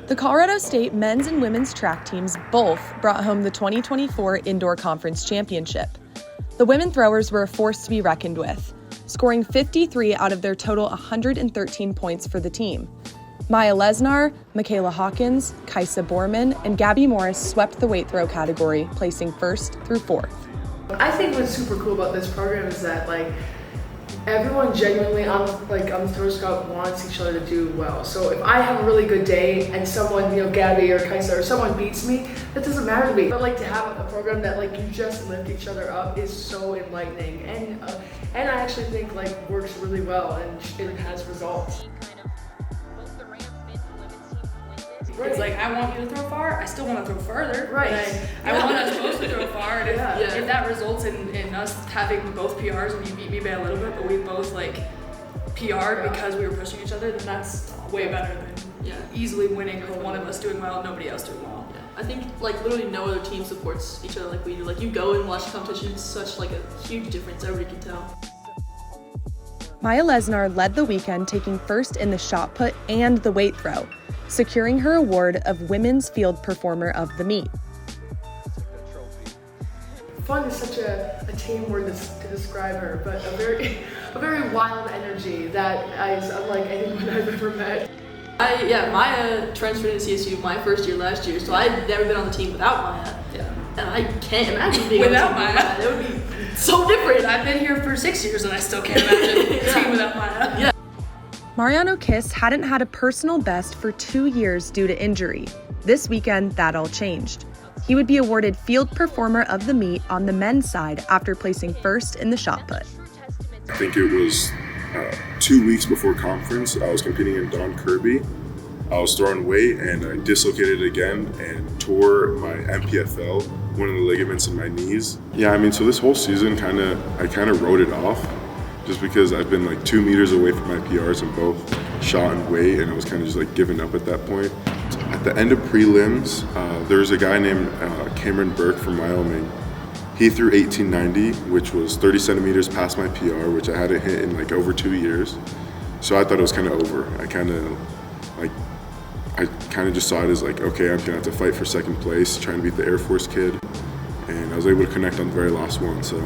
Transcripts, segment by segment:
The Colorado State men's and women's track teams both brought home the 2024 Indoor Conference Championship. The women throwers were a force to be reckoned with, scoring 53 out of their total 113 points for the team. Maya Lesnar, Michaela Hawkins, Kaisa Borman, and Gabby Morris swept the weight throw category, placing first through fourth. I think what's super cool about this program is that everyone genuinely on the Throw Scout wants each other to do well. So if I have a really good day and someone, Gabby or Kaisa or someone beats me, that doesn't matter to me. But to have a program that you just lift each other up is so enlightening, and I actually think works really well and it has results. Right. It's I want you to throw far, I still want to throw further. Right. I want us both to throw far, and if that results in us having both PRs and you beat me by a little bit, but we both PR'd because we were pushing each other, then that's way better than easily winning with one of us doing well and nobody else doing well. Yeah. I think literally no other team supports each other like we do. You go and watch competition, it's such a huge difference, everybody can tell. Maya Lesnar led the weekend, taking first in the shot put and the weight throw, securing her award of Women's Field Performer of the Meet. Fun is such a team word to describe her, but a very wild energy that is unlike anyone I've ever met. Maya transferred to CSU my first year last year, so I'd never been on the team without Maya. Yeah. And I can't imagine being without on the team Maya. That would be so different. I've been here for 6 years and I still can't imagine a team without Maya. Yeah. Mariano Kiss hadn't had a personal best for 2 years due to injury. This weekend, that all changed. He would be awarded Field Performer of the Meet on the men's side after placing first in the shot put. I think it was 2 weeks before conference. I was competing in Don Kirby. I was throwing weight and I dislocated again and tore my MPFL, one of the ligaments in my knees. So this whole season I kind of wrote it off just because I've been 2 meters away from my PRs in both shot and weight, and I was kind of just giving up at that point. At the end of prelims, there was a guy named Cameron Burke from Wyoming. He threw 1890, which was 30 centimeters past my PR, which I hadn't hit in over 2 years. So I thought it was kind of over. I kind of just saw it as okay, I'm gonna have to fight for second place, trying to beat the Air Force kid, and I was able to connect on the very last one. So.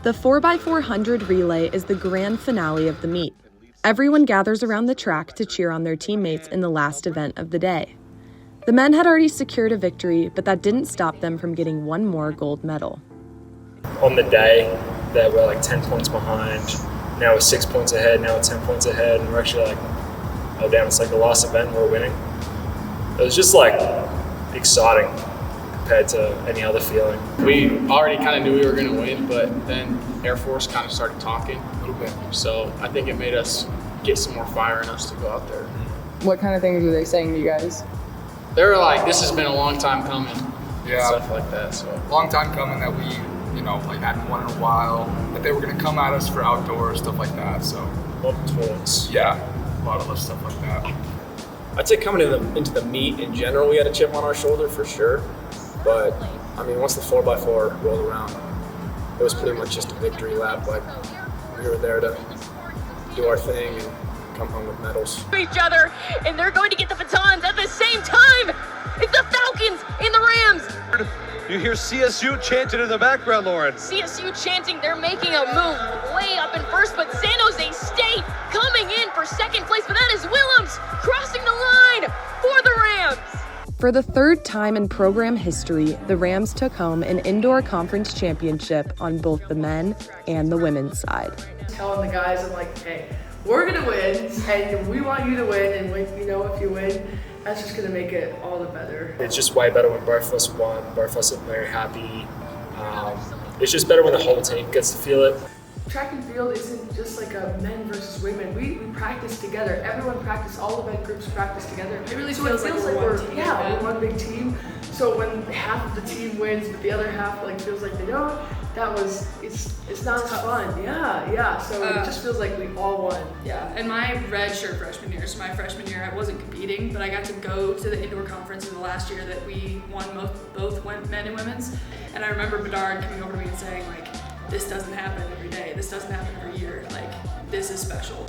The 4x400 relay is the grand finale of the meet. Everyone gathers around the track to cheer on their teammates in the last event of the day. The men had already secured a victory, but that didn't stop them from getting one more gold medal. On the day that we're 10 points behind, now we're 6 points ahead, now we're 10 points ahead, and we're actually oh damn, it's the last event, we're winning. It was just exciting compared to any other feeling. We already kind of knew we were going to win, but then Air Force kind of started talking a little bit. So I think it made us get some more fire in us to go out there. What kind of things were they saying to you guys? They were this has been a long time coming. Yeah. Stuff like that. So long time coming that we, hadn't won in a while. That they were going to come at us for outdoors, stuff like that. So A lot of tournaments. Yeah, a lot of other stuff like that. I'd say coming into the meet in general, we had a chip on our shoulder for sure. But once the 4x4 rolled around, it was pretty much just a victory lap. We were there to do our thing and come home with medals. Each other, and they're going to get the batons at the same time. It's the Falcons and the Rams. You hear CSU chanting in the background, Lauren. CSU chanting, they're making a move way up in first, but San Jose State coming in for second place, but that is Willems crossing the line for the Rams. For the third time in program history, the Rams took home an indoor conference championship on both the men and the women's side. Telling the guys, I'm hey, we're gonna win, and we want you to win, and if you win, that's just gonna make it all the better. It's just way better when both of us won, both of us are very happy. It's just better when the whole team gets to feel it. Track and field isn't just a men versus women. We practice together. Everyone practices, all event groups practice together. It really feels like we're one team. Yeah, we're one big team. So when half of the team wins, but the other half feels like they don't, it's not as fun. Yeah. So it just feels like we all won. Yeah, and my redshirt freshman year, so my freshman year I wasn't competing, but I got to go to the indoor conference in the last year that we won both men and women's. And I remember Bedard coming over to me and saying this doesn't happen every day. This doesn't happen every year. This is special.